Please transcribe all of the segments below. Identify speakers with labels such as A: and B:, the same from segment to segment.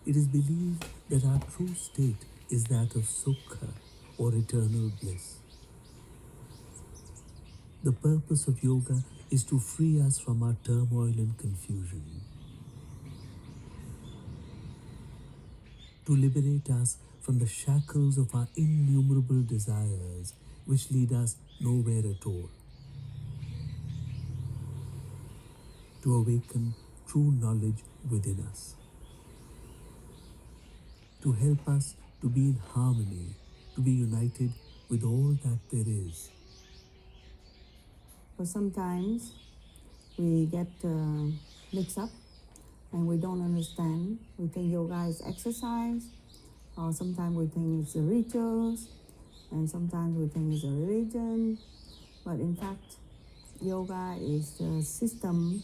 A: It is believed that our true state is that of sukha or eternal bliss. The purpose of yoga is to free us from our turmoil and confusion, to liberate us from the shackles of our innumerable desires which lead us nowhere at all, to awaken true knowledge within us, to help us to be in harmony, to be united with all that there is.
B: But sometimes we get mixed up and we don't understand. We think yoga is exercise, or sometimes we think it's a rituals, and sometimes we think it's a religion. But in fact, yoga is the system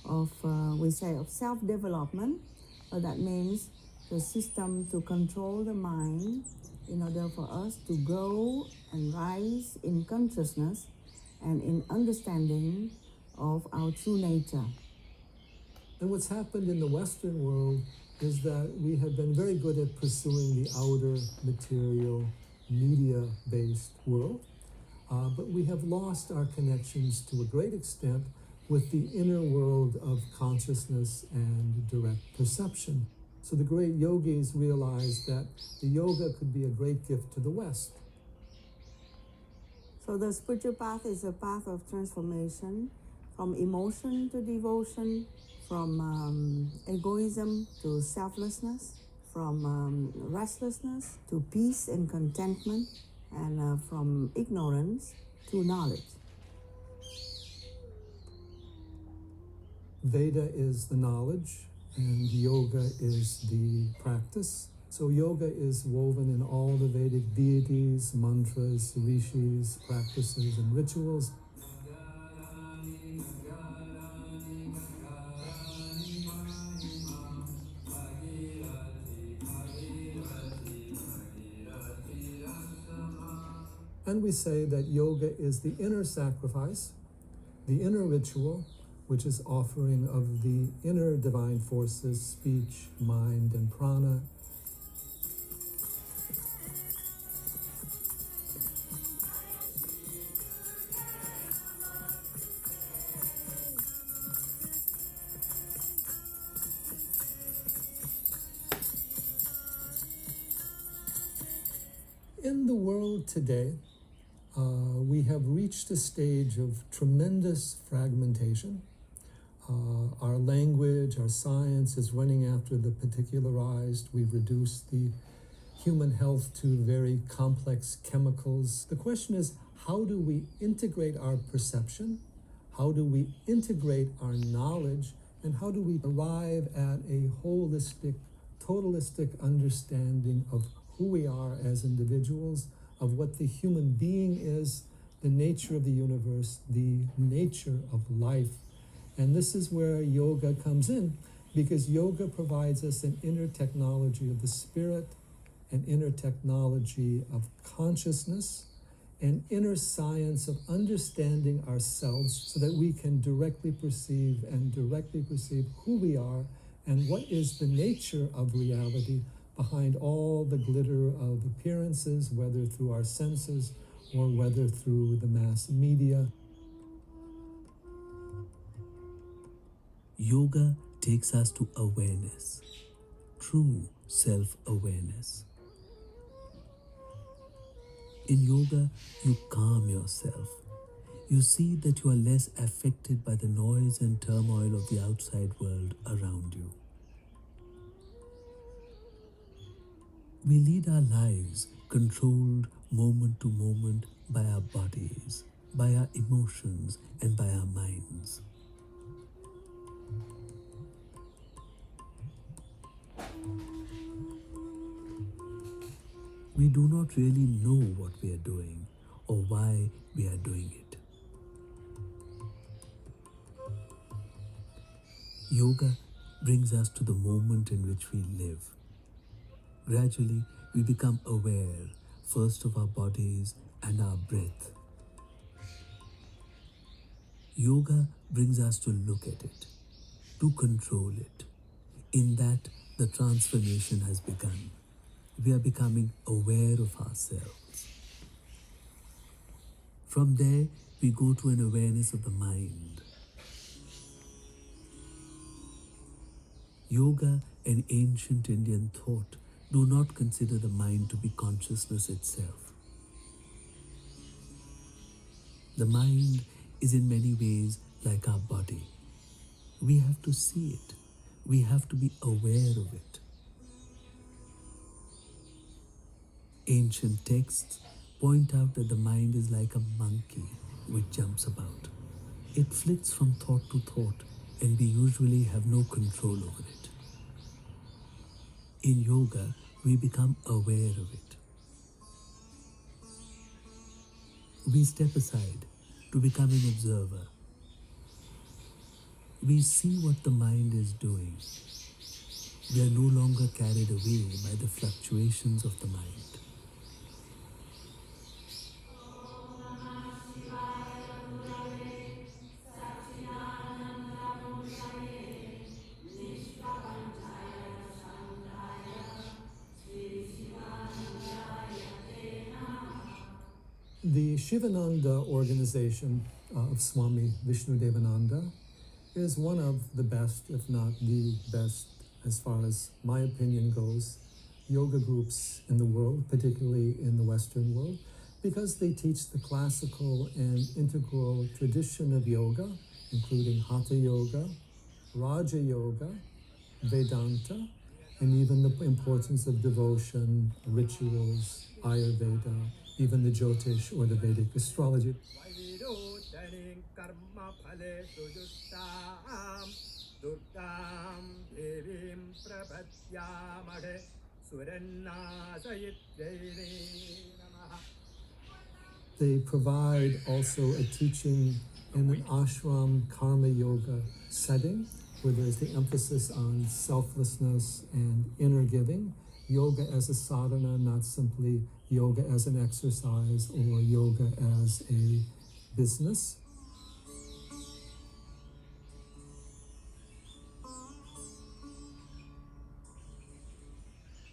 B: of, we say, of self-development. That means the system to control the mind in order for us to grow and rise in consciousness and in understanding of our true nature.
C: And what's happened in the Western world is that we have been very good at pursuing the outer material, media-based world, but we have lost our connections to a great extent with the inner world of consciousness and direct perception. So the great yogis realized that the yoga could be a great gift to the West.
B: So the spiritual path is a path of transformation from emotion to devotion, from egoism to selflessness, from restlessness to peace and contentment, and from ignorance to knowledge.
C: Veda is the knowledge, and yoga is the practice. So yoga is woven in all the Vedic deities, mantras, rishis, practices, and rituals. And we say that yoga is the inner sacrifice, the inner ritual, which is offering of the inner divine forces, speech, mind, and prana. In the world today, we have reached a stage of tremendous fragmentation. Our language, our science is running after the particularized. We've reduced the human health to very complex chemicals. The question is, how do we integrate our perception? How do we integrate our knowledge? And how do we arrive at a holistic, totalistic understanding of who we are as individuals, of what the human being is, the nature of the universe, the nature of life. And this is where yoga comes in, because yoga provides us an inner technology of the spirit, an inner technology of consciousness, an inner science of understanding ourselves so that we can directly perceive who we are and what is the nature of reality behind all the glitter of appearances, whether through our senses or whether through the mass media.
A: Yoga takes us to awareness, true self-awareness. In yoga, you calm yourself. You see that you are less affected by the noise and turmoil of the outside world around you. We lead our lives controlled moment to moment by our bodies, by our emotions, and by our minds. We do not really know what we are doing or why we are doing it. Yoga brings us to the moment in which we live. Gradually, we become aware, first of our bodies and our breath. Yoga brings us to look at it, to control it. In that, the transformation has begun. We are becoming aware of ourselves. From there, we go to an awareness of the mind. Yoga and ancient Indian thought do not consider the mind to be consciousness itself. The mind is in many ways like our body. We have to see it. We have to be aware of it. Ancient texts point out that the mind is like a monkey which jumps about. It flits from thought to thought, and we usually have no control over it. In yoga, we become aware of it. We step aside to become an observer. We see what the mind is doing. We are no longer carried away by the fluctuations of the mind.
C: The Sivananda organization of Swami Vishnudevananda is one of the best, if not the best, as far as my opinion goes, yoga groups in the world, particularly in the Western world, because they teach the classical and integral tradition of yoga, including Hatha Yoga, Raja Yoga, Vedanta, and even the importance of devotion, rituals, Ayurveda, even the Jyotish or the Vedic astrology. They provide also a teaching in an ashram karma yoga setting where there's the emphasis on selflessness and inner giving, yoga as a sadhana, not simply yoga as an exercise or yoga as a business.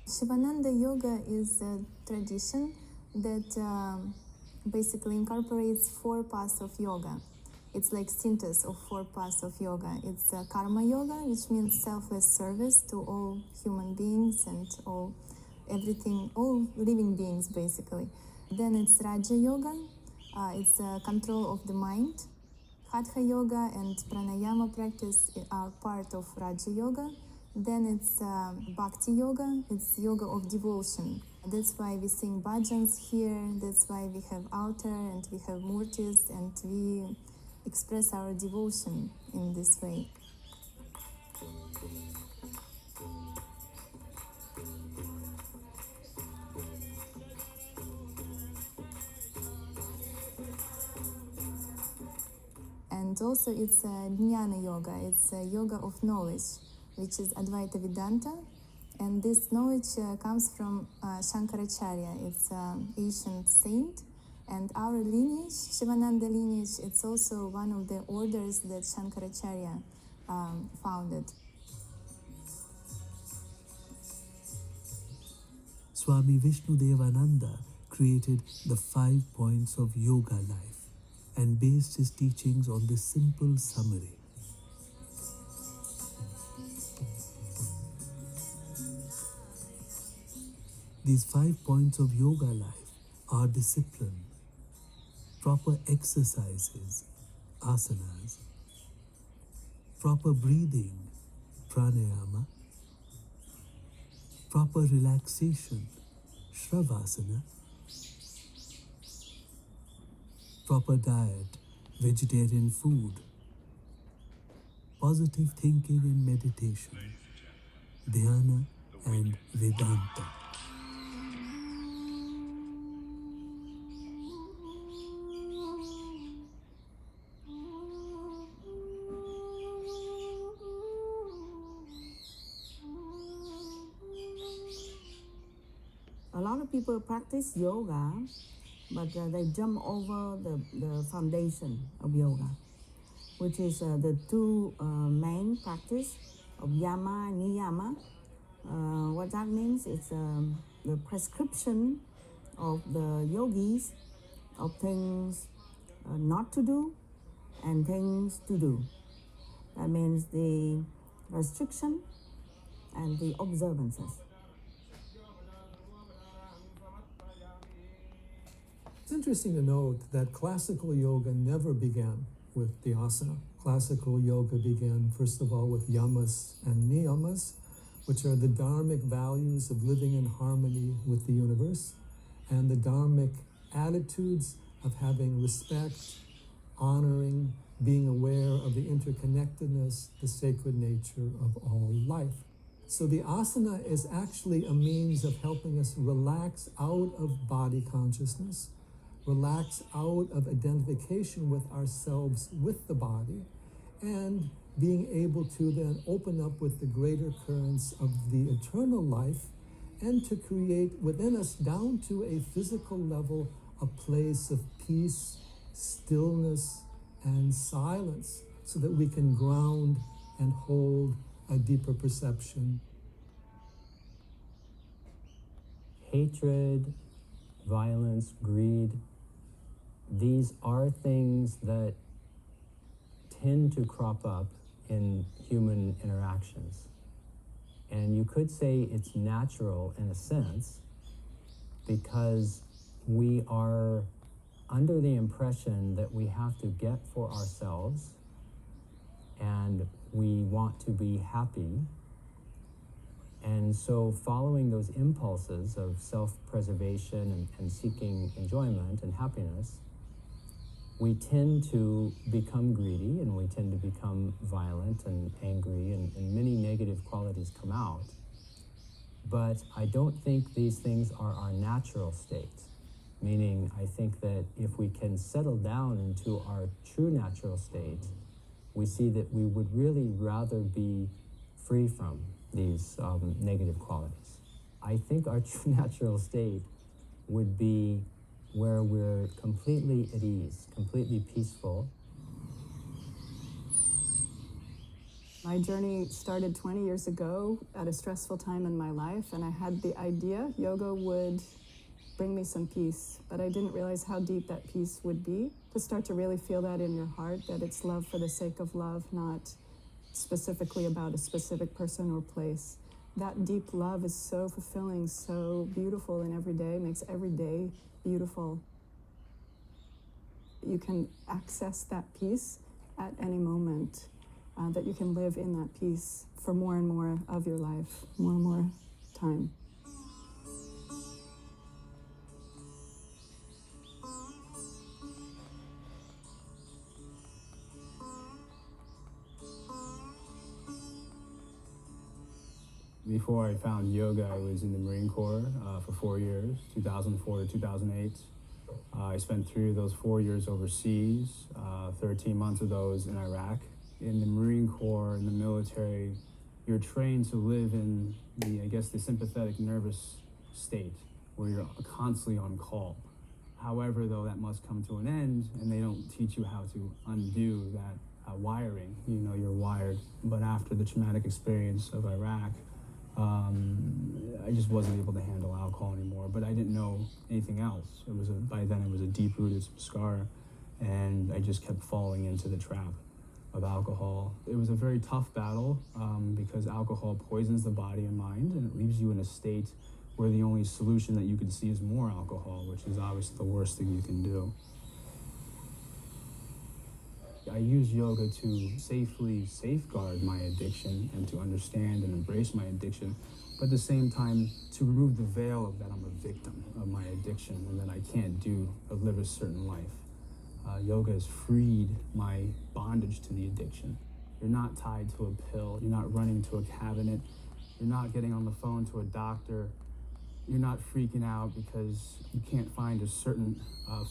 D: Sivananda Yoga is a tradition that basically incorporates 4 paths of yoga. It's like synthesis of 4 paths of yoga. It's karma yoga, which means selfless service to all human beings and all living beings basically. Then it's Raja Yoga. It's control of the mind. Hatha Yoga and Pranayama practice are part of Raja Yoga. Then it's Bhakti Yoga. It's yoga of devotion. That's why we sing bhajans here. That's why we have altar and we have murtis and we express our devotion in this way. And also it's Jnana Yoga. It's a yoga of knowledge, which is Advaita Vedanta. And this knowledge comes from Shankaracharya. It's an ancient saint. And our lineage, Sivananda lineage, it's also one of the orders that Shankaracharya founded.
A: Swami Vishnudevananda created the 5 points of yoga life and based his teachings on this simple summary. These 5 points of yoga life are discipline, proper exercises, asanas, proper breathing, pranayama, proper relaxation, shravasana, proper diet, vegetarian food, positive thinking and meditation, dhyana and Vedanta.
B: A lot of people practice yoga, but they jump over the foundation of yoga, which is the 2 main practice of yama and niyama, What that means is the prescription of the yogis of things not to do and things to do. That means the restriction and the observances.
C: It's interesting to note that classical yoga never began with the asana. Classical yoga began, first of all, with yamas and niyamas, which are the dharmic values of living in harmony with the universe, and the dharmic attitudes of having respect, honoring, being aware of the interconnectedness, the sacred nature of all life. So the asana is actually a means of helping us relax out of body consciousness, relax out of identification with ourselves, with the body, and being able to then open up with the greater currents of the eternal life and to create within us, down to a physical level, a place of peace, stillness, and silence, so that we can ground and hold a deeper perception.
E: Hatred, violence, greed, these are things that tend to crop up in human interactions. And you could say it's natural in a sense because we are under the impression that we have to get for ourselves and we want to be happy. And so following those impulses of self-preservation and seeking enjoyment and happiness, we tend to become greedy and we tend to become violent and angry and many negative qualities come out. But I don't think these things are our natural state. Meaning, I think that if we can settle down into our true natural state, we see that we would really rather be free from these negative qualities. I think our true natural state would be where we're completely at ease, completely peaceful.
F: My journey started 20 years ago at a stressful time in my life, and I had the idea yoga would bring me some peace, but I didn't realize how deep that peace would be. To start to really feel that in your heart, that it's love for the sake of love, not specifically about a specific person or place. That deep love is so fulfilling, so beautiful in every day, makes every day beautiful. You can access that peace at any moment, that you can live in that peace for more and more of your life, more and more time.
G: Before I found yoga, I was in the Marine Corps for 4 years, 2004 to 2008. I spent 3 of those 4 years overseas, 13 months of those in Iraq. In the Marine Corps, in the military, you're trained to live in the sympathetic nervous state where you're constantly on call. However, though, that must come to an end, and they don't teach you how to undo that wiring. You know, you're wired. But after the traumatic experience of Iraq, I just wasn't able to handle alcohol anymore, but I didn't know anything else. By then it was a deep-rooted scar, and I just kept falling into the trap of alcohol. It was a very tough battle because alcohol poisons the body and mind, and it leaves you in a state where the only solution that you can see is more alcohol, which is obviously the worst thing you can do. I use yoga to safely safeguard my addiction and to understand and embrace my addiction, but at the same time to remove the veil of that I'm a victim of my addiction and that I can't live a certain life. Yoga has freed my bondage to the addiction. You're not tied to a pill, you're not running to a cabinet, you're not getting on the phone to a doctor, you're not freaking out because you can't find a certain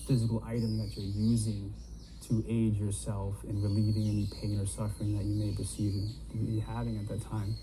G: physical item that you're using to aid yourself in relieving any pain or suffering that you may perceive to be having at that time.